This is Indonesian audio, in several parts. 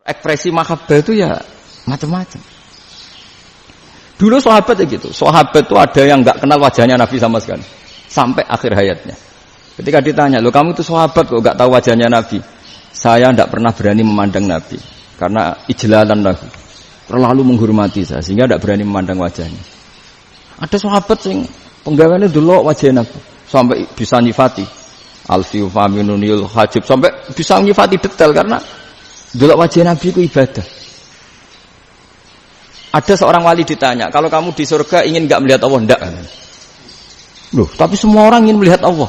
Ekspresi mahabbah itu ya macam-macam. Dulu sahabat ya gitu. Sahabat itu ada yang enggak kenal wajahnya Nabi sama sekali sampai akhir hayatnya. Ketika ditanya, "Loh, kamu itu sahabat kok enggak tahu wajahnya Nabi?" "Saya enggak pernah berani memandang Nabi karena ijlalan lahu. Terlalu menghormati saya sehingga enggak berani memandang wajahnya." Ada sahabat sing penggaweane delok wajah Nabi sampai bisa nyifati alfiu faminunil hajib, sampai bisa nyifati detail karena delok wajah Nabi itu ibadah. Ada seorang wali ditanya, "Kalau kamu di surga ingin enggak melihat Allah?" "Enggak." Loh, tapi semua orang ingin melihat Allah.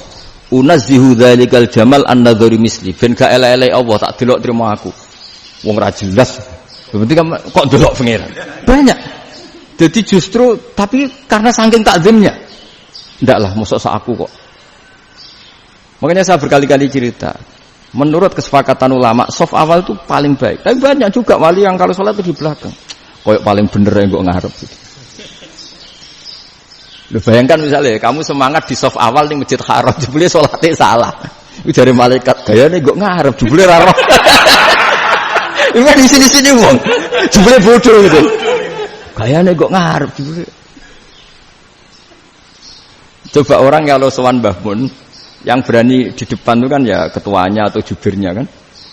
"Unazzihu dzalikal jamal an-nadhari misli." Ben gak elek-elek Allah tak delok terima aku. Wong ra jelas. Berarti kok delok pengiran. Banyak. Jadi justru tapi karena saking takzimnya. Ndaklah mosok sak aku kok. Makanya saya berkali-kali cerita. Menurut kesepakatan ulama, soft awal itu paling baik. Tapi banyak juga wali yang kalau sholat itu di belakang. Koyok paling bener yang kok ngarep gitu. Lu bayangkan misalnya kamu semangat di soft awal di Masjid Haram, jebule sholatnya salah. Itu dari malaikat gayane kok ngarep, jebule ra roh. Ini di sini-sini wong. Jebule bodoh gitu. Gayane kok ngarep jebule. Coba orang kalau sowan Mbah Mun yang berani di depan itu kan ya ketuanya atau jubirnya kan.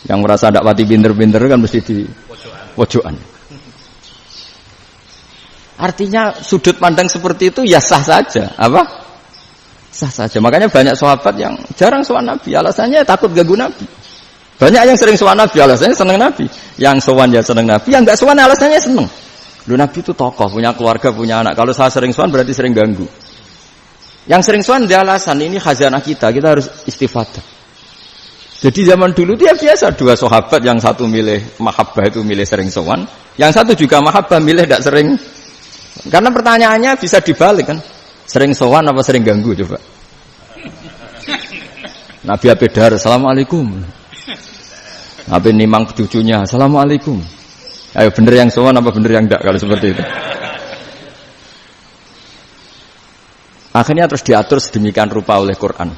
Yang merasa ndak pati pinter-pinter kan mesti di pojokan. Artinya sudut pandang seperti itu ya sah saja, apa? Sah saja. Makanya banyak sahabat yang jarang sowan Nabi, alasannya takut ganggu Nabi. Banyak yang sering sowan Nabi, alasannya seneng Nabi. Yang sowan ya seneng Nabi, yang enggak sowan alasannya seneng. Lu Nabi itu tokoh, punya keluarga, punya anak. Kalau saya sering sowan berarti sering ganggu. Yang sering sowan dia alasan ini khazanah kita harus istifadah. Jadi zaman dulu dia biasa dua sahabat, yang satu milih mahabbah itu milih sering sowan, yang satu juga mahabbah milih tidak sering. Karena pertanyaannya bisa dibalik kan, sering sowan apa sering ganggu coba. Nabi Abedar, "Assalamualaikum." Nabi nimang cucunya, "Assalamualaikum." Ayo bener yang sowan apa bener yang enggak kalau seperti itu. Akhirnya terus diatur sedemikian rupa oleh Quran.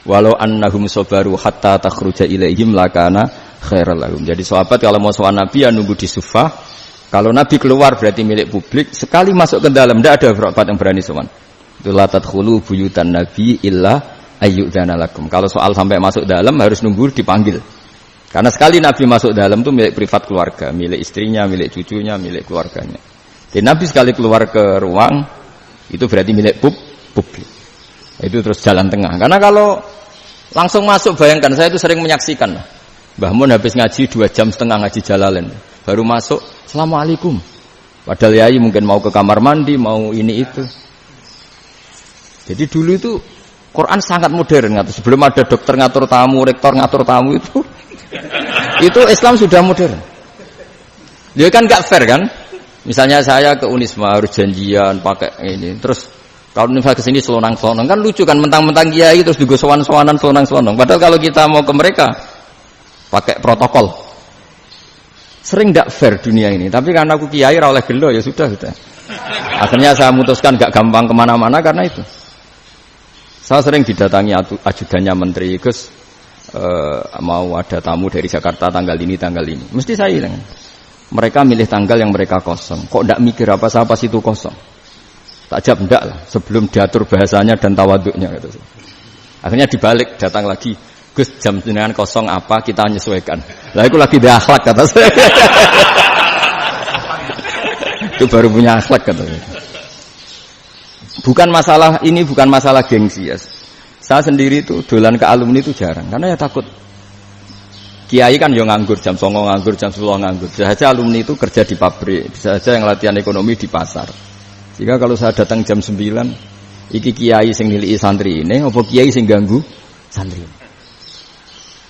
Walau annahum sabaru hatta takhruja ilaihim lakana khairal lahum. Jadi sahabat kalau mau sowan Nabi ya nunggu di sufah. Kalau Nabi keluar berarti milik publik. Sekali masuk ke dalam tidak ada sahabat yang berani sowan. La tadkhulu buyutan nabi illa ayyudzana lakum. Kalau soal sampai masuk dalam harus nunggu dipanggil. Karena sekali Nabi masuk dalam itu milik privat keluarga, milik istrinya, milik cucunya, milik keluarganya. Jadi Nabi sekali keluar ke ruang itu berarti milik publik. Itu terus jalan tengah. Karena kalau langsung masuk, bayangkan saya itu sering menyaksikan. Mbah Mun habis ngaji 2,5 jam ngaji Jalalain. Baru masuk, "Assalamualaikum." Padahal yai mungkin mau ke kamar mandi, mau ini itu. Jadi dulu itu Quran sangat modern. Sebelum ada dokter ngatur tamu, rektor ngatur tamu itu Islam sudah modern. Dia kan gak fair kan? Misalnya saya ke Unisma harus janjian pakai ini. Terus kalau Unisma kesini selonang-selonang kan lucu kan, mentang-mentang kiai terus juga sowan-sowanan selonang-selonang. Padahal kalau kita mau ke mereka pakai protokol. Sering tidak fair dunia ini, tapi karena aku kiai ra oleh gelo ya sudah. Akhirnya saya memutuskan gak gampang kemana-mana karena itu. Saya sering didatangi ajudannya menteri, "Gus, mau ada tamu dari Jakarta tanggal ini, mesti saya bilang, mereka milih tanggal yang mereka kosong. Kok tidak mikir apa itu kosong? Tak jawab enggak lah, sebelum diatur bahasanya dan tawaduknya gitu. Akhirnya dibalik, datang lagi, "Gus, jam jenengan kosong apa, kita menyesuaikan." Lah itu lagi dia akhlak kata saya. Itu baru punya akhlak kata saya. Bukan masalah gengsi ya. Saya sendiri itu dolan ke alumni itu jarang karena ya takut. Kiai kan yo nganggur jam 09.00 nganggur, jam 10.00 nganggur. Bisa saja alumni itu kerja di pabrik, bisa saja yang latihan ekonomi di pasar. Jika kalau saya datang jam 9, iki kiai sing nilai santri ini, apa kiai sing ganggu santri ini.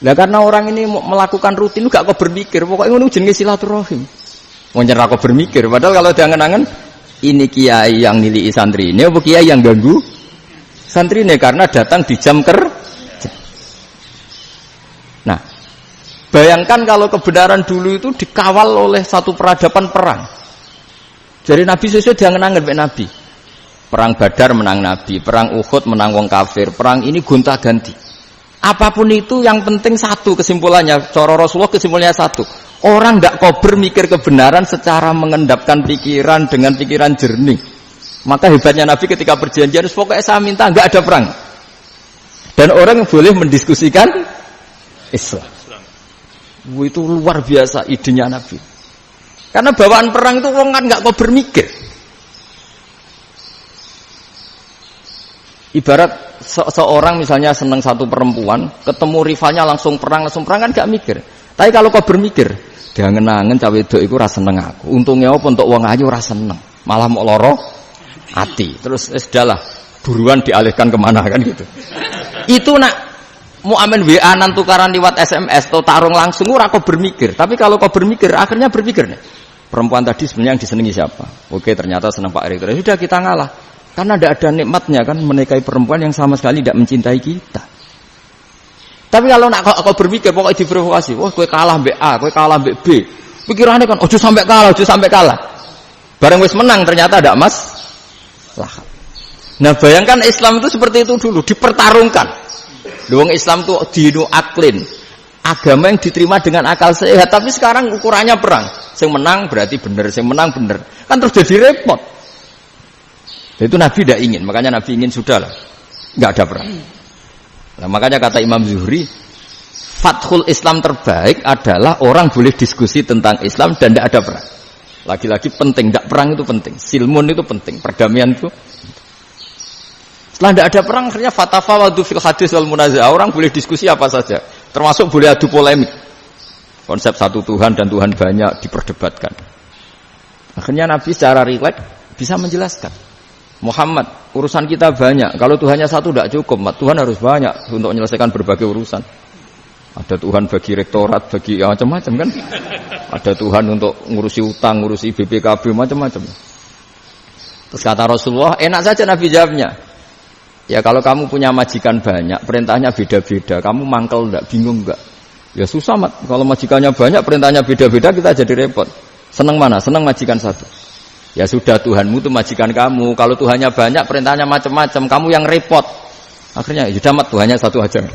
Lah karena orang ini melakukan rutin gak kok berpikir, pokoknya ngono jenenge silaturahim. Wong nyerah kok berpikir, padahal kalau diangen-angen ini kiai yang nilai santri ini, apa kiai yang ganggu santri ini karena datang di jam kerja. Nah, bayangkan kalau kebenaran dulu itu dikawal oleh satu peradaban perang. Jadi Nabi sesuai diangen-angen mek Nabi. Perang Badar menang Nabi, perang Uhud menang wong kafir, perang ini gonta-ganti. Apapun itu yang penting satu kesimpulannya. Cara Rasulullah kesimpulannya satu. Orang tidak kober mikir kebenaran secara mengendapkan pikiran dengan pikiran jernih. Maka hebatnya Nabi ketika perjanjian pokoknya saya minta nggak ada perang. Dan orang boleh mendiskusikan Islam. Itu luar biasa idenya Nabi. Karena bawaan perang itu orang kan nggak kober mikir. Ibarat seorang misalnya senang satu perempuan, ketemu rivalnya langsung perang kan gak mikir. Tapi kalau kau bermikir, dia ngenangen cawe wedok iku ora seneng aku. Untungnya apa untuk wong ayu ora seneng, malah mau loro hati. Terus sudahlah, buruan dialihkan kemana kan gitu. Itu nak mau amen WA nan tukaran liwat SMS atau tarung langsung ora kau bermikir. Tapi kalau kau bermikir, akhirnya berpikir nih. Perempuan tadi sebenarnya yang disenangi siapa? Oke, ternyata senang Pak Erick. Sudah kita ngalah. Karena tidak ada nikmatnya kan menikahi perempuan yang sama sekali tidak mencintai kita. Tapi kalau nak kau berpikir pokoknya diprovokasi, wah kowe kalah mbek A, kowe kalah mbek B. Pikirannya kan ojo sampai kalah. Bareng wis menang ternyata ada masalah. Nah, bayangkan Islam itu seperti itu dulu, dipertarungkan. Wong Islam itu dinu aklin. Agama yang diterima dengan akal sehat, tapi sekarang ukurannya perang. Sing menang berarti bener, sing menang bener. Kan terus jadi repot. Itu Nabi tidak ingin, makanya Nabi ingin sudahlah, nggak ada perang. Nah, makanya kata Imam Zuhri, fathul Islam terbaik adalah orang boleh diskusi tentang Islam dan tidak ada perang. Lagi-lagi penting, tidak perang itu penting, silmun itu penting, perdamaian itu. Setelah tidak ada perang, akhirnya fatafawadu fil hadis wal munazah, orang boleh diskusi apa saja, termasuk boleh adu polemik. Konsep satu Tuhan dan Tuhan banyak diperdebatkan. Akhirnya Nabi secara rileks bisa menjelaskan. Muhammad, urusan kita banyak. Kalau Tuhannya satu tidak cukup, Tuhan harus banyak untuk menyelesaikan berbagai urusan. Ada Tuhan bagi rektorat, bagi macam-macam kan. Ada Tuhan untuk ngurusi utang, ngurusi BPKB, macam-macam. Terus kata Rasulullah, enak saja Nabi jawabnya. Ya kalau kamu punya majikan banyak, perintahnya beda-beda. Kamu mangkel enggak, bingung enggak? Ya susah, Mat. Kalau majikannya banyak, perintahnya beda-beda, kita jadi repot. Senang mana? Senang majikan satu. Ya sudah, Tuhanmu itu majikan kamu. Kalau Tuhannya banyak, perintahnya macam-macam, kamu yang repot. Akhirnya ya sudah, Mat, Tuhannya satu aja.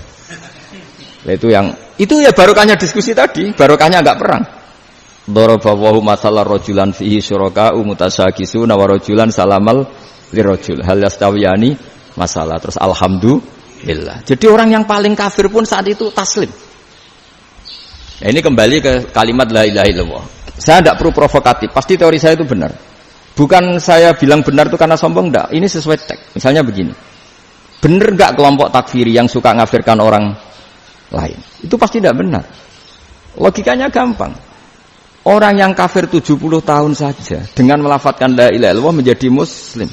Nah, itu ya barokahnya diskusi tadi, barokahnya enggak perang. Daraballahu mathalan rajulan fihi syuraka'u mutasyakisuna wa rajulan salamal lirajul hal yastawiyani masalah. Terus alhamdulillah. Jadi orang yang paling kafir pun saat itu taslim. Nah, ini kembali ke kalimat la ilaha illallah. Saya tidak perlu provokatif, pasti teori saya itu benar. Bukan saya bilang benar itu karena sombong, enggak. Ini sesuai teks. Misalnya begini. Benar enggak kelompok takfiri yang suka ngafirkan orang lain? Itu pasti tidak benar. Logikanya gampang. Orang yang kafir 70 tahun saja dengan melafadzkan la ilaha illallah menjadi muslim.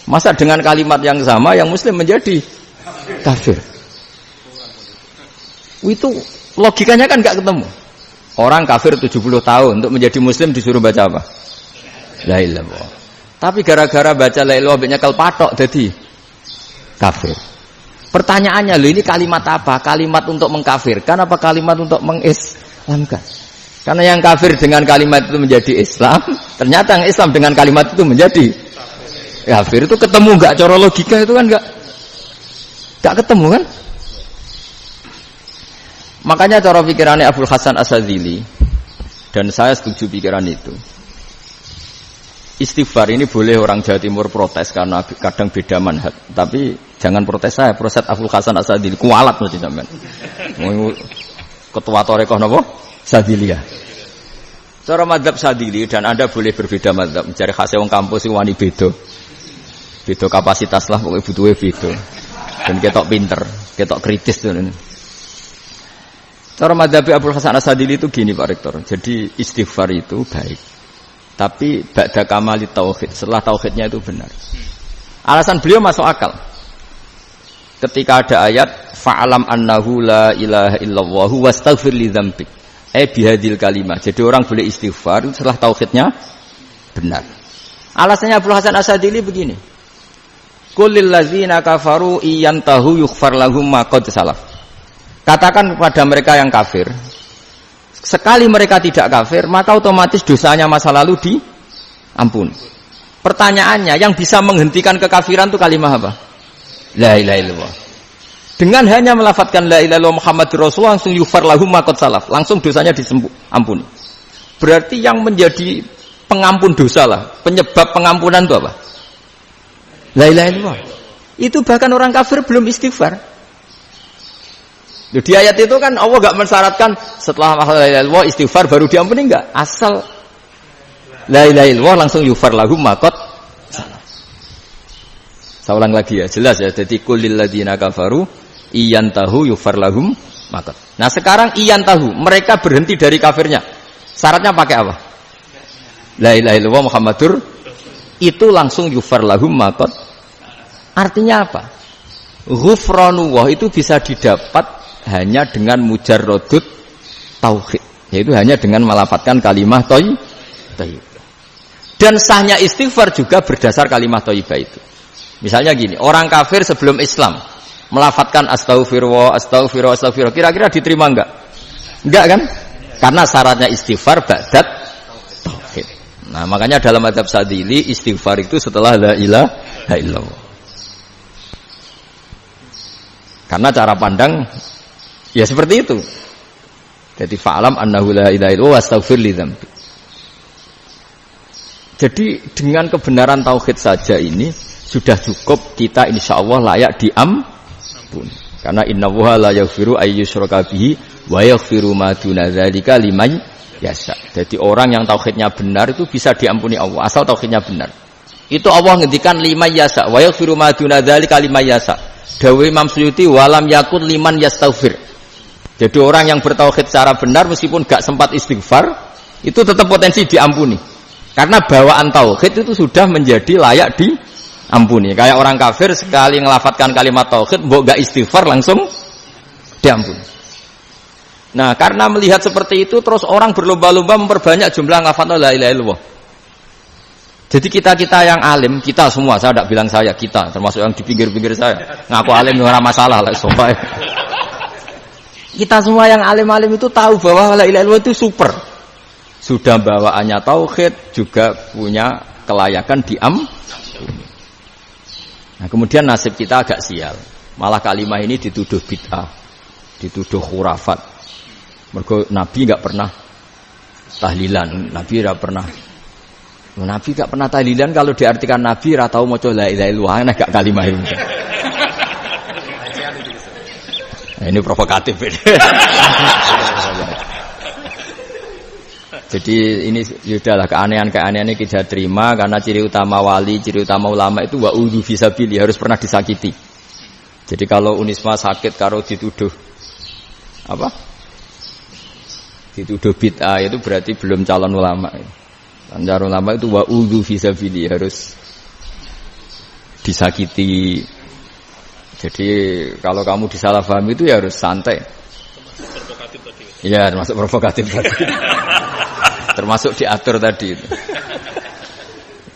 Masa dengan kalimat yang sama yang muslim menjadi kafir? Itu logikanya kan enggak ketemu. Orang kafir 70 tahun untuk menjadi muslim disuruh baca apa? La ilaha illallah. Tapi gara-gara baca la ilaha illallah nyekel patok jadi kafir. Pertanyaannya, loh ini kalimat apa? Kalimat untuk mengkafirkan apa kalimat untuk mengislamkan? Karena yang kafir dengan kalimat itu menjadi Islam, ternyata yang Islam dengan kalimat itu menjadi kafir. Itu ketemu enggak cara logika itu kan enggak ketemu kan? Makanya cara pikirannya Abul Hasan Asyadzili, dan saya setuju pikiran itu. Istighfar ini boleh orang Jawa Timur protes karena kadang beda manhaj, tapi jangan protes saya, protes Abul Hasan Asyadzili kualat mesti sampean. Ketua Torekoh napa? Sadziliyah. Cara mazhab Sadzili, dan Anda boleh berbeda mazhab, mencari khasnya wong kampus iki wani beda. Beda kapasitas lah, pokoknya butuhe beda. Dan ketok pinter, ketok kritis tuh ini. Cara mazhab Abul Hasan Asyadzili itu gini Pak Rektor. Jadi istighfar itu baik. Tapi ba'da kamali tauhid, setelah tauhidnya itu benar. Alasan beliau masuk akal. Ketika ada ayat fa'alam annahu la ilaha illallah wastaghfir li dzambik. Bihadil kalimah. Jadi orang boleh istighfar setelah tauhidnya benar. Alasannya Abul Hasan Asyadzili begini. Qul lil ladzina kafaru iyantahu yughfar lahum ma qad salaf. Katakan kepada mereka yang kafir, sekali mereka tidak kafir, maka otomatis dosanya masa lalu diampuni. Pertanyaannya, yang bisa menghentikan kekafiran itu kalimat apa? La ilaha illallah. Dengan hanya melafadzkan la ilaha illallah Muhammadur Rasulullah langsung yufar lahum ma qad salaf, langsung dosanya diampuni. Berarti yang menjadi pengampun dosa lah, penyebab pengampunan itu apa? La ilaha illallah. Itu bahkan orang kafir belum istighfar. Di ayat itu kan Allah enggak mensyaratkan setelah la ilaha illallah istighfar baru diampuni, enggak. Asal la ilaha illallah langsung yufar lahum ma qad salaf. Saya ulang lagi ya, jelas ya. Jadi kulil ladzina kafaru iyantahu yufar lahum maqad. Nah, sekarang iyantahu, mereka berhenti dari kafirnya. Syaratnya pakai apa? La ilaha illallah Muhammadur, itu langsung yufar lahum maqad. Artinya apa? Ghufranullah itu bisa didapat hanya dengan mujarradut tauhid, yaitu hanya dengan melafadzkan kalimat thayyibah. Dan sahnya istighfar juga berdasar kalimat thayyibah itu. Misalnya gini, orang kafir sebelum Islam melafadzkan astaghfirullah, astaghfirullah, astaghfirullah, kira-kira diterima enggak? Enggak kan? Karena syaratnya istighfar ba'dat tauhid. Nah, makanya dalam mazhab Syadzili istighfar itu setelah la ilaha illallah. Karena cara pandang ya seperti itu. Jadi fa'lam annahu la ilaha illallah wastaghfir li dzambi. Jadi dengan kebenaran tauhid saja ini sudah cukup kita insyaallah layak diampuni. Karena innallaha la yaghfiru ayyusyraka bihi wa yaghfiru ma duna dzalika liman yasha. Jadi orang yang tauhidnya benar itu bisa diampuni Allah asal tauhidnya benar. Itu Allah ngendikan liman yasha wa yaghfiru ma duna dzalika liman yasha. Dawuh Imam Suyuti walam yakun liman yastaghfir. Jadi orang yang bertauhid secara benar meskipun gak sempat istighfar itu tetap potensi diampuni. Karena bawaan tauhid itu sudah menjadi layak diampuni. Kayak orang kafir sekali ngelafadzkan kalimat tauhid mbok gak istighfar langsung diampuni. Nah, karena melihat seperti itu terus orang berlomba-lomba memperbanyak jumlah ngelafadzkan la ilaha illallah. Jadi kita-kita yang alim, kita semua, saya tidak bilang saya, kita, termasuk yang di pinggir-pinggir saya, ngaku alim ora masalah lah, sobat. Kita semua yang alim-alim itu tahu bahwa la ilaha illallah itu super. Sudah bawaannya tauhid, juga punya kelayakan diampuni. Nah, kemudian nasib kita agak sial. Malah kalimat ini dituduh bid'ah, dituduh khurafat. Mergo Nabi enggak pernah tahlilan, Nabi enggak pernah. Nabi enggak pernah tahlilan, kalau diartikan Nabi ora tau maca la ilaha illallah, nek gak kalimat ini. Nah, ini provokatif ini. Jadi ini sudahlah keanehan-keanehan ini kita terima karena ciri utama wali, ciri utama ulama itu wa'udhu fisabili, harus pernah disakiti. Jadi kalau Unisma sakit karo dituduh apa? Dituduh bid'ah itu berarti belum calon ulama. Calon ulama itu wa'udhu fisabili, harus disakiti. Jadi kalau kamu disalahpahami itu ya harus santai. Iya, termasuk provokatif tadi. Termasuk diatur tadi itu.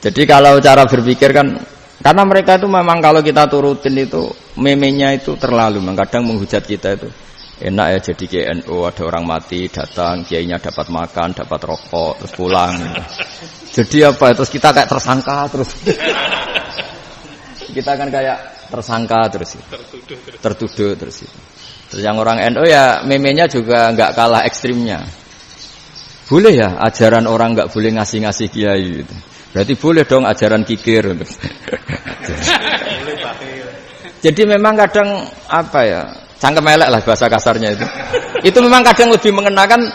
Jadi kalau cara berpikir kan, karena mereka itu memang kalau kita turutin itu memenya itu terlalu, kadang menghujat kita itu. Enak ya jadi KNU, ada orang mati datang, kiainya dapat makan, dapat rokok, terus pulang. Gitu. Jadi apa? Terus kita kayak tersangka terus. Kita kan kayak tersangka terus. Tertuduh terus. Terus yang orang NU ya memenya juga nggak kalah ekstrimnya. Boleh ya ajaran orang nggak boleh ngasih-ngasih kiai gitu. Berarti boleh dong ajaran kikir. Jadi memang kadang apa ya, cangkem elek lah bahasa kasarnya itu. Itu memang kadang lebih mengenakan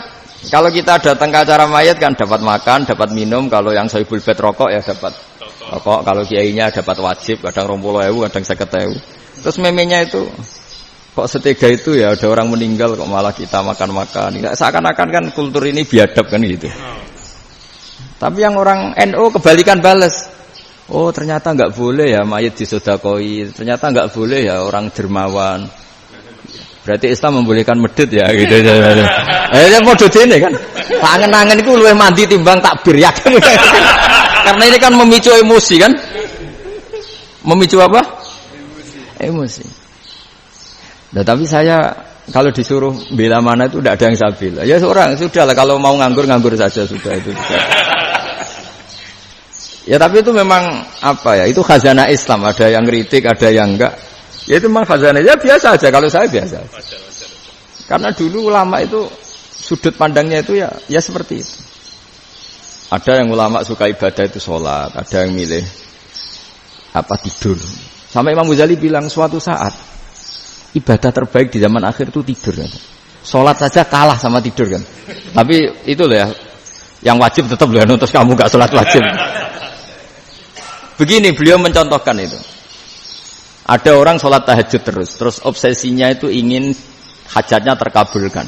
kalau kita datang ke acara mayat kan dapat makan, dapat minum. Kalau yang sohibul bed rokok ya dapat rokok. Kalau kiainya dapat wajib, kadang 20.000, kadang 50.000. Terus memenya itu kok setega itu ya, ada orang meninggal kok malah kita makan-makan. Seakan-akan kan kultur ini biadab kan gitu. Tapi yang orang NU kebalikan balas. Oh ternyata nggak boleh ya mayit disodakoi. Ternyata nggak boleh ya orang dermawan. Berarti Islam membolehkan medit ya gitu. Ya model ini kan. Angen-angen itu luwih mandi timbang takbir ya. Karena ini kan memicu emosi kan. Memicu apa? Emosi. Nah, tapi saya kalau disuruh bela mana itu tidak ada yang saya bela. Ya seorang sudahlah, kalau mau nganggur saja sudah itu. Ya tapi itu memang apa ya? Itu khazanah Islam. Ada yang kritik, ada yang enggak. Ya itu memang fazanah. Ya biasa aja kalau saya biasa. Karena dulu ulama itu sudut pandangnya itu ya seperti itu. Ada yang ulama suka ibadah itu sholat, ada yang milih tidur. Sampai Imam Ghazali bilang suatu saat ibadah terbaik di zaman akhir itu tidur kan. Sholat saja kalah sama tidur kan. Tapi itu loh ya, yang wajib tetap loh, terus kamu gak sholat wajib. Begini beliau mencontohkan itu. Ada orang sholat tahajud terus obsesinya itu ingin hajatnya terkabulkan.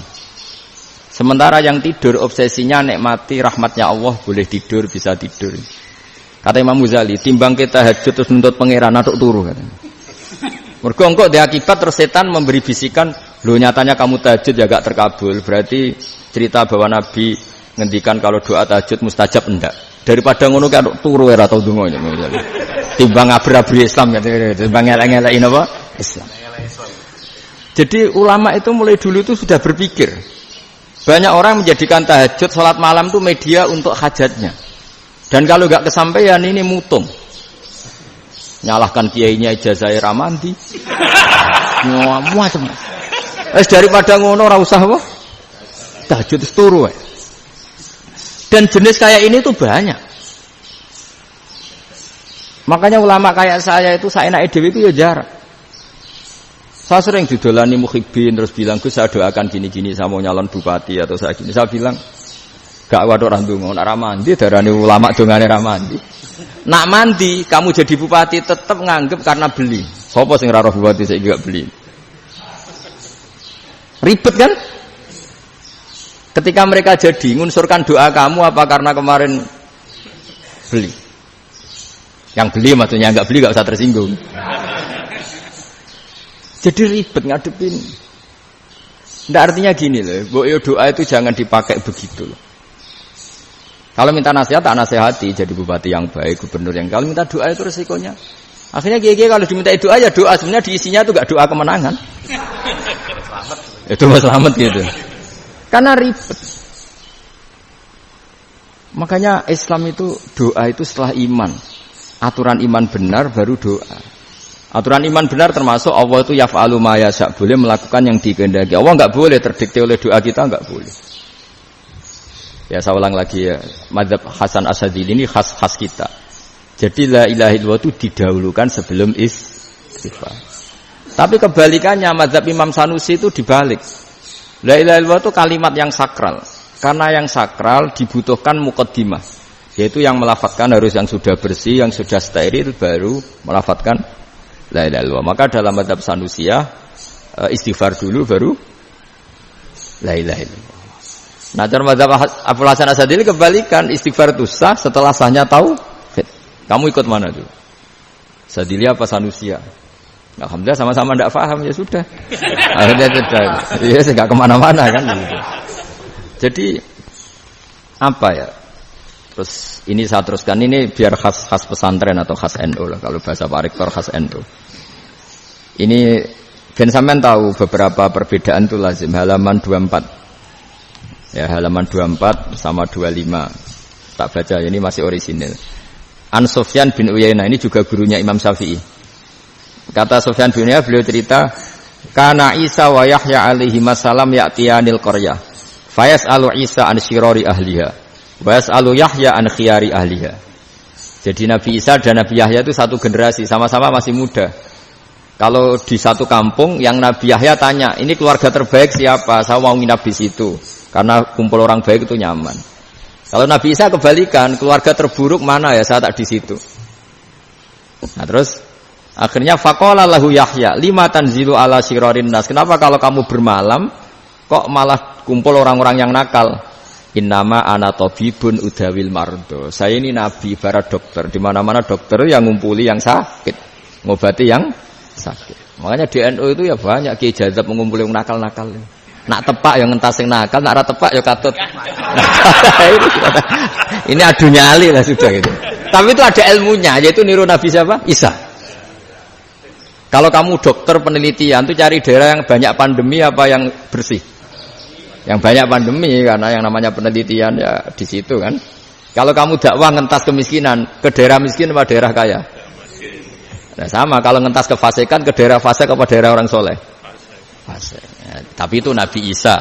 Sementara yang tidur obsesinya nikmati rahmatnya Allah, boleh tidur, bisa tidur. Kata Imam Ghazali, timbang kita tahajud terus nuntut pangeran atuk turu katanya. Mergo engko dia akibat terus setan memberi bisikan, lho nyatanya kamu tahajud ya gak terkabul. Berarti cerita bahwa Nabi ngendikan kalau doa tahajud mustajab enggak. Daripada ngono kan turu ora tau donga ini. Timbang abri-abri Islam kan, timbang elek-elekin apa? Islam. Jadi ulama itu mulai dulu itu sudah berpikir. Banyak orang menjadikan tahajud salat malam itu media untuk hajatnya. Dan kalau enggak kesampaian ini mutung. Nyalahkan kiainya ijazah ramandi. Macam. Daripada ngono ora usah apa? Tahajud turu. Dan jenis kayak ini tuh banyak. Makanya ulama kayak saya itu saenake dhewe itu ya jarak. Saya sering didolani muhibbin terus bilang, "Gus, saya doakan gini-gini saya mau nyalon bupati atau saya gini." Saya bilang, "Gak waduh ora ndonga, nek ora mandi darane ulama dongane ra mandi." Nak mandi kamu jadi bupati tetap nganggep karena beli. Sopo sing ora roh bupati saiki gak beli. Ribet kan? Ketika mereka jadi ngunsurkan doa kamu apa karena kemarin beli? Yang beli maksudnya enggak beli enggak usah tersinggung. Jadi ribet ngadepin. Ndak artinya gini loh, boyo doa itu jangan dipakai begitu loh. Kalau minta nasihat, tak nasihati jadi bupati yang baik, gubernur yang. Kalau minta doa itu resikonya. Akhirnya kiai-kiai kalau diminta doa ya doa, sebenarnya diisinya itu enggak doa kemenangan. Itu selamat gitu. Karena ribet. Makanya Islam itu doa itu setelah iman. Aturan iman benar baru doa. Aturan iman benar termasuk Allah itu yaf'alu ma yasha, boleh melakukan yang dikehendaki. Allah enggak boleh terdikte oleh doa kita, enggak boleh. Ya saya ulang lagi ya, mazhab Hasan Asyadzili ini khas kita. Jadi la ilaha illallah itu didahulukan sebelum istighfar. Tapi kebalikannya mazhab Imam Sanusi itu dibalik. La ilaha illallah itu kalimat yang sakral. Karena yang sakral dibutuhkan muqaddimah, yaitu yang melafadzkan harus yang sudah bersih, yang sudah steril baru melafadzkan la ilaha illallah. Maka dalam mazhab Sanusiyah istighfar dulu baru la ilaha illallah. Nah, dalam mazhab Abul Hasan Asyadzili kebalikan, istighfar itu sah setelah sahnya tauhid. Kamu ikut mana dulu? Asyadzili apa Sanusiyah? Alhamdulillah sama-sama tidak paham ya sudah. Akhirnya tidak. Ya enggak kemana-mana kan gitu. Jadi apa ya? Terus ini saya teruskan, ini biar khas pesantren atau khas NU lah, kalau bahasa Pak Rektor khas NU. Ini ben sampean tahu beberapa perbedaan itu lazim. Halaman 24. Ya, halaman 24 sama 25. Tak baca, ini masih orisinil. An Sufyan bin Uyainah, ini juga gurunya Imam Syafi'i. Kata Sufyan bin Uyainah, beliau cerita, kana Isa wa Yahya alaihi wasallam ya'tiyanil qaryah. Fayas'alu Isa an syirari ahliha, wa yas'alu Yahya an khiyari ahliha. Jadi Nabi Isa dan Nabi Yahya itu satu generasi, sama-sama masih muda. Kalau di satu kampung yang Nabi Yahya tanya, ini keluarga terbaik siapa? Saya mau nginap di situ. Karena kumpul orang baik itu nyaman. Kalau Nabi Isa kebalikan, keluarga terburuk mana ya, saya tak di situ. Nah terus akhirnya faqala lahu Yahya, lima tanzilu ala syirarin nas. Kenapa kalau kamu bermalam kok malah kumpul orang-orang yang nakal? Innama ana tabibun udawil mardo. Saya ini nabi, ibarat dokter. Di mana-mana dokter yang ngumpuli yang sakit, ngobati yang sakit. Makanya di NU itu ya banyak kiai jazab mengumpuli yang nakal-nakal. Nak tepak yang ngentas yang nakal, nak ra tepak ya katut. Ini adu nyali lah sudah gitu. Tapi itu ada ilmunya, yaitu niru Nabi siapa? Isa. Kalau kamu dokter penelitian itu cari daerah yang banyak pandemi apa yang bersih? Yang banyak pandemi, karena yang namanya penelitian ya di situ kan. Kalau kamu dakwah ngentas kemiskinan, ke daerah miskin apa daerah kaya? Nah sama kalau ngentas kefasikan ke daerah fasik apa daerah orang soleh? Fasik. Ya, tapi itu Nabi Isa.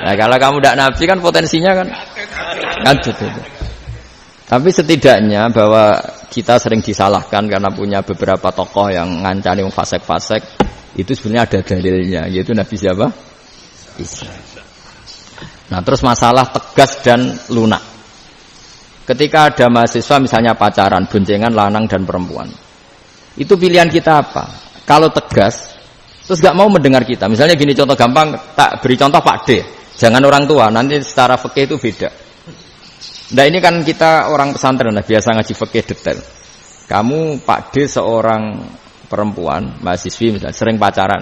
Nah kalau kamu tidak Nabi kan potensinya kan gitu. Tapi setidaknya bahwa kita sering disalahkan karena punya beberapa tokoh yang ngancani fasik-fasik, itu sebenarnya ada dalilnya, yaitu Nabi siapa? Isa. Nah terus masalah tegas dan lunak. Ketika ada mahasiswa misalnya pacaran, boncengan lanang dan perempuan, itu pilihan kita apa? Kalau tegas, terus gak mau mendengar kita. Misalnya gini contoh gampang, tak beri contoh Pak D. Jangan orang tua, nanti secara fikih itu beda. Nah ini kan kita orang pesantren, biasa ngaji fikih detail. Kamu Pak D seorang perempuan, mahasiswi misalnya, sering pacaran.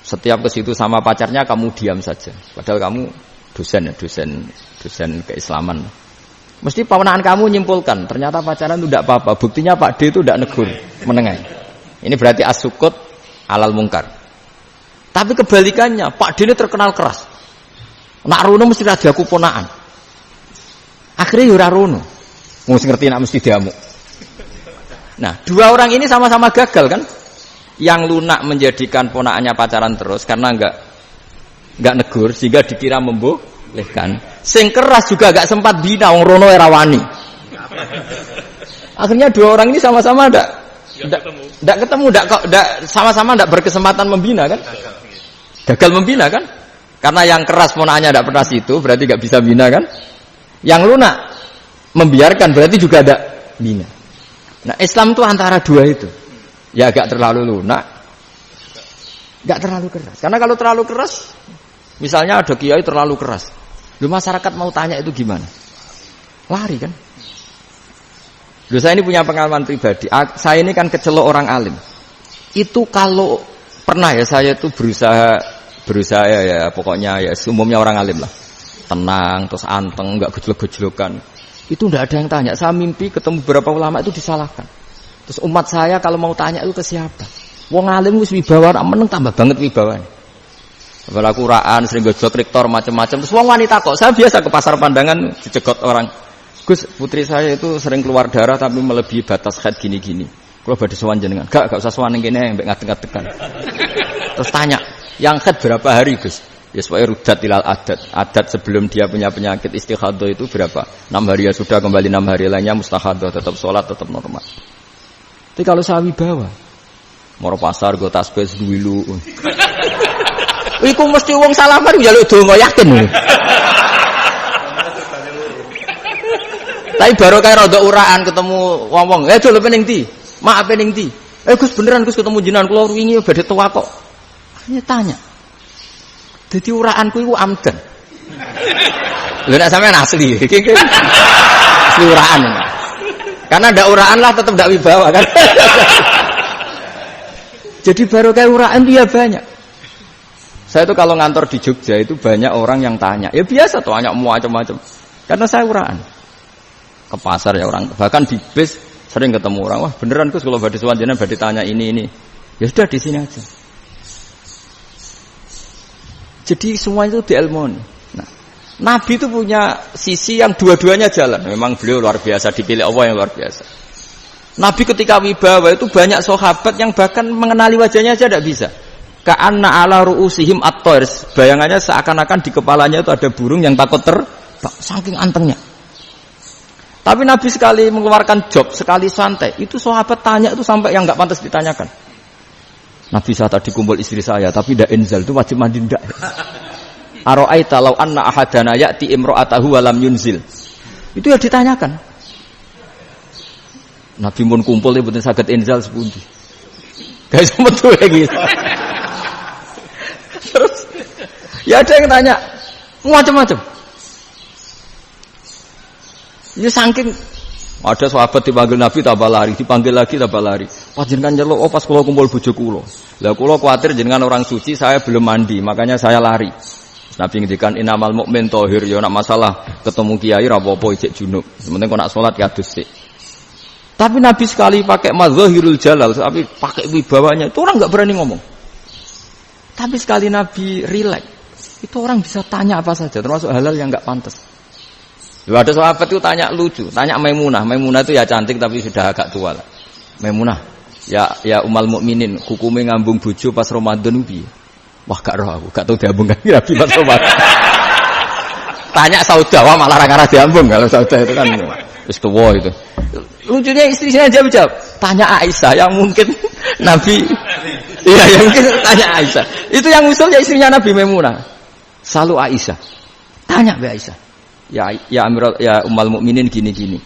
Setiap ke situ sama pacarnya kamu diam saja. Padahal kamu dosen keislaman. Mesti pamanaan kamu nyimpulkan, ternyata pacaran itu tidak apa-apa. Buktinya Pak D itu tidak negur, menengah. Ini berarti as-sukut alal mungkar. Tapi kebalikannya, Pak D ini terkenal keras. Nak rono mesti radaku ponaan. Akhirnya ora rono. Mesti ngerti nak mesti diamuk. Nah, dua orang ini sama-sama gagal kan? Yang lunak menjadikan ponakannya pacaran terus karena enggak negur sehingga dikira membolehkan. Sing keras juga enggak sempat bina wong rono era wani. Akhirnya dua orang ini sama-sama enggak ketemu, sama-sama enggak berkesempatan membina kan? Gagal membina kan? Karena yang keras ponakannya enggak pernah situ, berarti enggak bisa bina kan? Yang lunak membiarkan berarti juga ada bina. Nah Islam itu antara dua itu. Ya agak terlalu lunak, gak terlalu keras. Karena kalau terlalu keras, misalnya ada kiai terlalu keras, lu masyarakat mau tanya itu gimana? Lari kan? Lu saya ini punya pengalaman pribadi. Saya ini kan kecelok orang alim. Itu kalau pernah ya saya itu berusaha ya pokoknya ya umumnya orang alim lah. Tenang, terus anteng, enggak gejlok-gejlokan. Itu enggak ada yang tanya. Saya mimpi ketemu beberapa ulama itu disalahkan. Terus umat saya kalau mau tanya itu ke siapa? Wong alim wis wibawa, meneng tambah banget wibawanya. Kepala Qur'an, sering gojlok rektor macam-macam. Terus wong wanita kok, saya biasa ke pasar pandangan dicegot orang. Gus, putri saya itu sering keluar darah tapi melebihi batas haid gini-gini. Kalau badhe sowan jenengan, gak usah sowan ning kene mbek ngadeg-ngadegan. Terus tanya, yang haid berapa hari, Gus? Ya supaya rudat ilal adat sebelum dia punya penyakit istighadah itu berapa? 6 hari ya sudah, kembali 6 hari lainnya mustahadah, tetap sholat, tetap normal. Tapi kalau saya wibawa moro pasar go tasbih duwilu iku mesti wong salaman njaluk donga yakin. Tapi baru kayak rada uraan ketemu wong-wong, "Dul pening ndi? Maaf pening ndi?" Gus beneran Gus ketemu jenengan kula wingi badhe tuwa kok." Akhirnya tanya. Dadi uraanku iku amdan. Lha nek sampean asli, iki asli uraan. Karena ndak uraan lah tetap ndak wibawa kan. Jadi baru kayak uraan dia banyak. Saya itu kalau ngantor di Jogja itu banyak orang yang tanya. Ya biasa tuh tanya macam-macam. Karena saya uraan. Ke pasar ya orang, bahkan di bis sering ketemu orang, wah beneran Gus kalau badhe sowan jenengan badhe tanya ini. Ya sudah di sini aja. Jadi semuanya itu diilmoni. Nah, Nabi itu punya sisi yang dua-duanya jalan. Memang beliau luar biasa, dipilih Allah yang luar biasa. Nabi ketika wibawa itu banyak sahabat yang bahkan mengenali wajahnya aja tidak bisa. Ka'anna ala ru'usihim at-thair. Bayangannya seakan-akan di kepalanya itu ada burung yang takut terbang, saking antengnya. Tapi Nabi sekali mengeluarkan job, sekali santai, itu sahabat tanya itu sampai yang enggak pantas ditanyakan. Nabi saya tadi kumpul istri saya, tapi tidak inzal itu wajib mandi tidak. Aro'aita law anna ahadana ya'ti imro'atahu walam yunzil. Itu ya ditanyakan. Nabi pun kumpul ya betul saged inzal sepundi. Guys betul ya gitu. Terus ya ada yang tanya macam-macam. Ya saking ada sahabat dipanggil Nabi tambah lari, dipanggil lagi tambah lari. Pas jenengan nyeluk, oh pas kula kumpul bojo kula. Lah kula kuwatir jenengan orang suci, saya belum mandi, makanya saya lari. Nabi ngendikan innamal mukmin thahir, ya nak masalah ketemu kiai ra apa-apa ijek junub. Sementing kok nak salat ya adus sik. Tapi Nabi sekali pakai mazahirul jalal, tapi pakai wibawanya, itu orang enggak berani ngomong. Tapi sekali Nabi rileks, itu orang bisa tanya apa saja, termasuk halal yang enggak pantas. Ada sahabat itu tanya lucu, tanya Maimunah. Maimunah itu ya cantik tapi sudah agak tua lah. Maimunah, ya Ummul Mukminin, hukumnya ngambung bojo pas Ramadan piye? Wah gak roh aku, gak tahu diambung kan Nabi pas Ramadan. Tanya Saudah, wah malah ra diambung kalau Saudah itu kan wis tuwa itu. Lucunya istrinya jawab, tanya Aisyah yang mungkin Nabi iya yang mungkin tanya Aisyah. Itu yang usulnya istrinya Nabi Maimunah. Selalu Aisyah. Tanya Mbak Aisyah. Ya Amirul ya Ummul Mukminin gini-gini.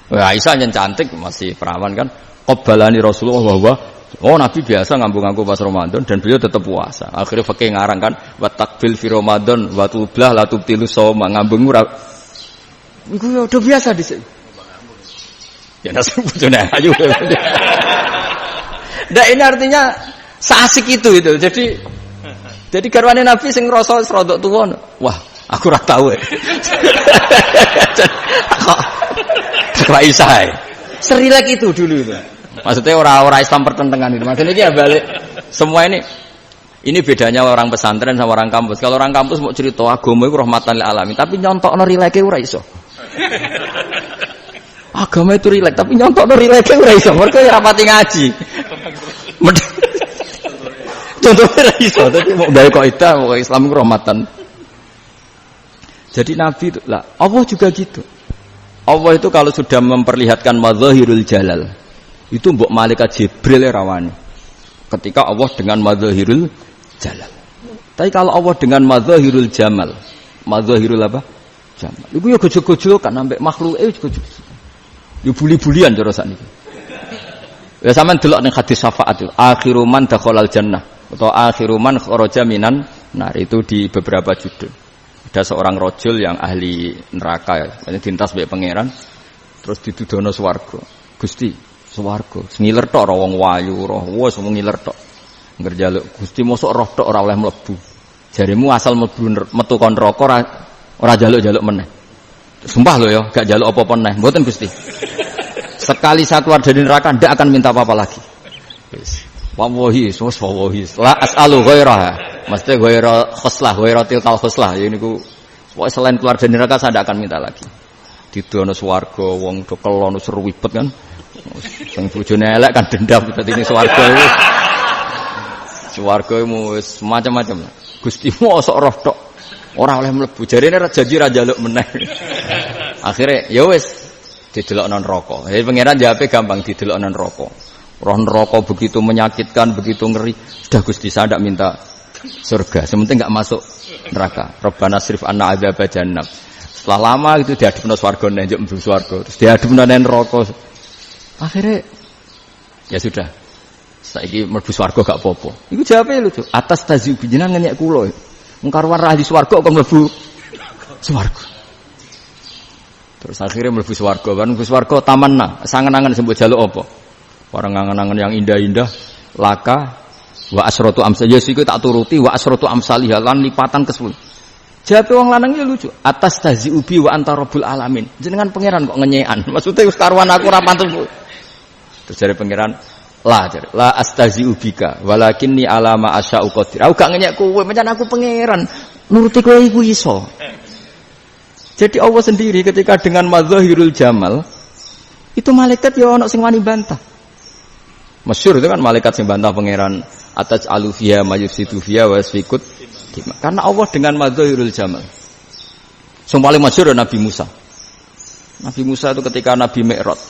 Wah Aisyah yang cantik masih perawan kan. Qabbalani Rasulullah bahwa Nabi biasa ngambung-ngambung pas Ramadan dan beliau tetap puasa. Akhirnya fakih ngarang kan wa takbil fi Ramadan wa tublah la tubtilu shauma ngambung ora. Iku ya udah biasa di sini. Ya nasi bojone ayu. Ndak ini artinya seasik itu. Jadi garwane Nabi sing ngrasa rodok tuwa. Wah, aku ora tahu. Kok Aisyah. Serilek itu dulu itu. Maksudnya orang-orang Islam pertentangan itu. Maksudnya dia balik semua ini bedanya orang pesantren sama orang kampus. Kalau orang kampus mau cerita agama itu rahmatan lil alamin, tapi nyontokno rileke ora iso. Agama itu rilek, tapi nyontokno rileke ora iso. Mergo ora pati ngaji. Contohnya ora iso, tapi mau gawe kaidah kok Islam itu rahmatan. Jadi Nabi itu lah, Allah juga gitu. Allah itu kalau sudah memperlihatkan madzahirul jalal itu mbok malaikat Jibril rawani ketika Allah dengan madzahirul jalal. Tapi kalau Allah dengan madzahirul jamal, madzahirul apa? Jamal. Iku ya gojok-gojokan ambek makhluke gojok. Ya buli-bulian cara sakniki. Ya sampean delok ning hadis syafaat itu, akhiru man dakhalal jannah atau akhiru man kharaja minan nar itu di beberapa judul. Ada seorang rojul yang ahli neraka ya, dintas mbek pangeran terus ditudono swarga. Gusti, swarga. Ngiler tok ora wong wayu, roh wis ngiler tok. Ngerjaluk Gusti mosok roh tok ora oleh mlebu. Jarimu asal mlebu metu kon neraka ora jaluk-jaluk meneh. Sumpah lho ya, gak jaluk apa-apa meneh. Mboten Gusti. Sekali saya keluar dari neraka ndak akan minta apa-apa lagi. Wis. Wallahi, wallahi. La as'alu ghairaha. Mesti ghaira khoslah, ghaira tilkal khoslah. Ya niku pokoke selain keluar dari neraka saya ndak akan minta lagi. Didono swarga wong do kelon seru wibet kan. Sing bojone elek kan dendam dadi ning swarga iku. Swarga wis macam-macam. Gusti mosok roh tok ora oleh mlebu. Jarene janji ra njaluk meneh. Akhire ya wis didelokno neraka. Jadi pangeran jawabe gampang didelokno neraka. Roh neraka begitu menyakitkan, begitu ngeri. Sudah Gusti saya ndak minta surga, sementing enggak masuk neraka. Rabbana srif anna adzab jahannam. Setelah lama itu diadepno swarga njuk mlebu swarga, terus diadepno nang neraka. Akhirnya ya sudah. Saiki mlebu swarga gak apa-apa. Iku jawabe lucu. Atas tazyub jenengan ngenyek kula. Wong karuan ra di swarga kok mlebu swarga. Terus akhirnya mlebu swarga, kan mlebu swarga tamanna, sangen-angen sembah jaluk apa? Orang angan-angan yang indah-indah, laka wa asratu amsal. Ya siku tak turuti wa asratu amsalih lan lipatan ke-10. Jawabe wong lanang iki lucu. Atas taziubi wa anta rabbul alamin. Jenengan pangeran kok ngenyekan. Maksudnya wis karuan aku ora pantes. Terus jare pangeran, la astaziubika walakinni ala ma asya'u qadir. Aku gak ngenyek kowe, pancen aku pangeran. Nuruti kowe iku iso. Jadi Allah sendiri ketika dengan madzahirul jamal itu malaikat ya ono sing wani bantah. Masyhur itu kan malaikat sing bantah pangeran atas alufia mayusidu fiya wasfikut. Karena Allah dengan madzahirul jamal. Sing paling masyhur Nabi Musa. Nabi Musa itu ketika Nabi Mi'raj.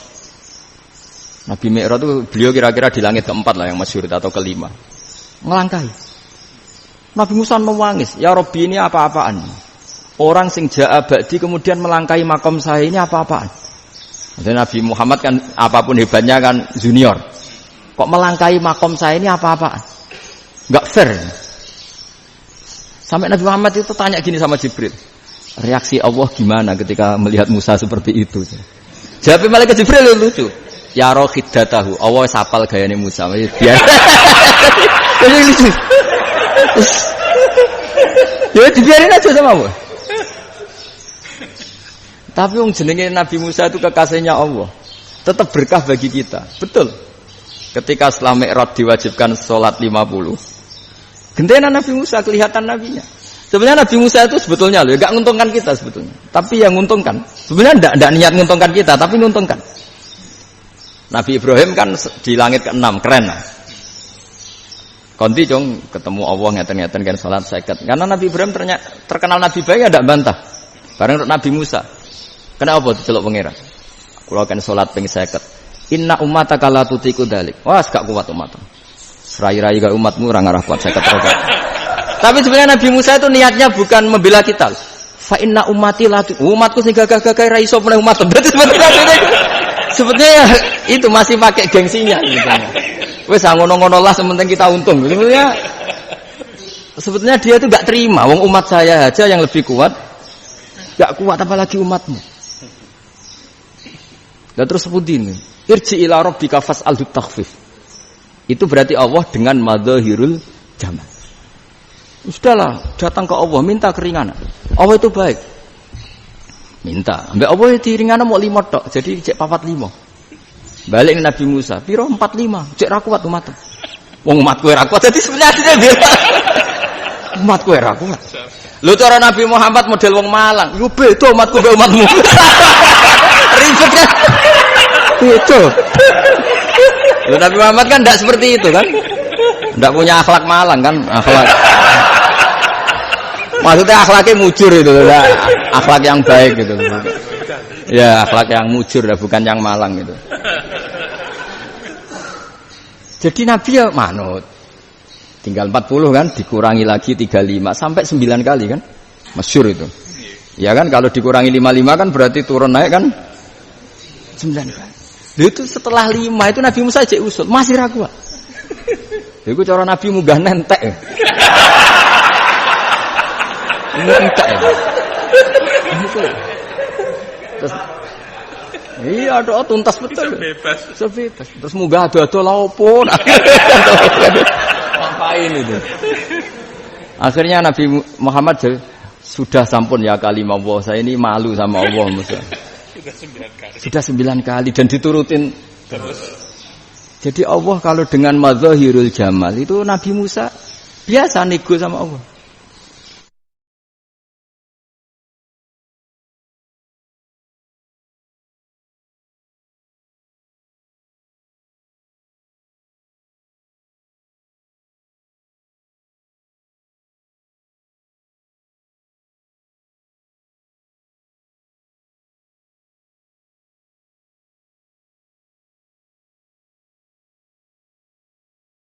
Nabi Mi'raj itu beliau kira-kira di langit keempat lah yang masyhur atau kelima. Ngelangkahi. Nabi Musa menangis, "Ya Rabbi, ini apa-apaan? Orang sing ja'a ba'di kemudian melangkahi makom saya ini apa-apaan?" Jadi Nabi Muhammad kan apapun hebatnya kan junior. Kok melangkahi makom saya ini apa-apaan? Enggak fair. Sampai Nabi Muhammad itu tanya gini sama Jibril. Reaksi Allah gimana ketika melihat Musa seperti itu? Jawab malaikat Jibril lucu. Ya rohidatahu. Allah sapal gayane Musa. Biar. Jadi lucu. Ya dibiarin aja sama Allah. Tapi yang jenenge Nabi Musa itu kekasihnya Allah. Tetap berkah bagi kita. Betul. Ketika setelah Mi'raj diwajibkan sholat 50. Gentenan Nabi Musa kelihatan nabinya. Sebenarnya Nabi Musa itu sebetulnya loh, enggak menguntungkan kita sebetulnya. tapi yang menguntungkan. Sebenarnya tidak niat menguntungkan kita, tapi menguntungkan. Nabi Ibrahim kan di langit ke-6, keren lah. Konti dong ketemu Allah ngeten-ngeten kan salat 50. Karena Nabi Ibrahim terkenal Nabi baik tidak bantah. Bareng Nabi Musa. Kenapa diceluk pangeran? Kula kan salat ping 50. Inna ummataka la tutiku dzalik. Wah, gak kuat umatmu. Serai-rai gak umatmu ora ngarah kuat 50 rakaat. Tapi sebenarnya Nabi Musa itu niatnya bukan membela kita. Fa inna ummati la umatku sing gagah-gagah ra iso meneh umat. Berarti sebetulnya itu masih pakai gengsinya gitu. Wes ngono-ngono lah sementing kita untung. Sebetulnya dia itu enggak terima wong umat saya aja yang lebih kuat. Enggak kuat apalagi umatmu. Lah terus sebutin irji ila rabbika fas'alhu takhfif. Itu berarti Allah dengan madzahirul jamal. Sudahlah, datang ke Allah minta keringanan. Allah itu baik. Minta. Ambek Allah itu ringanan mau 5 tok. Jadi cek 45. Balik ke Nabi Musa, piro 45. Cek ra kuat umat. Wong umatku ra kuat. Jadi sebenarnya dia umatku ra kuat. Lho cara Nabi Muhammad model wong Malang. Yo beda umatku mbek umatmu. Ribet kan? Itu. Lho Nabi Muhammad kan enggak seperti itu kan? Enggak punya akhlak Malang kan? Akhlak. Maksudnya akhlaknya mujur itu, akhlak yang baik gitu. Ya akhlak yang mujur, bukan yang Malang gitu. Jadi Nabi ya manut. Tinggal 40 kan, dikurangi lagi 35 sampai 9 kali kan, masyhur itu. Ya kan kalau dikurangi 55 kan berarti turun naik kan 9 kali. Itu setelah 5 itu Nabi Musa cek usul masih ragu. Itu cara Nabi munggah nentek. Nentek. Terus iya doa tuntas betul. Sebebas. Terus munggah ado-ado lha opo? Ngapain itu? Akhirnya Nabi Muhammad sudah sampun ya kalimah Allah, saya ini malu sama Allah Musa. Sudah 9 kali dan diturutin terus. Jadi Allah kalau dengan madzahirul jamal itu Nabi Musa biasa nego sama Allah.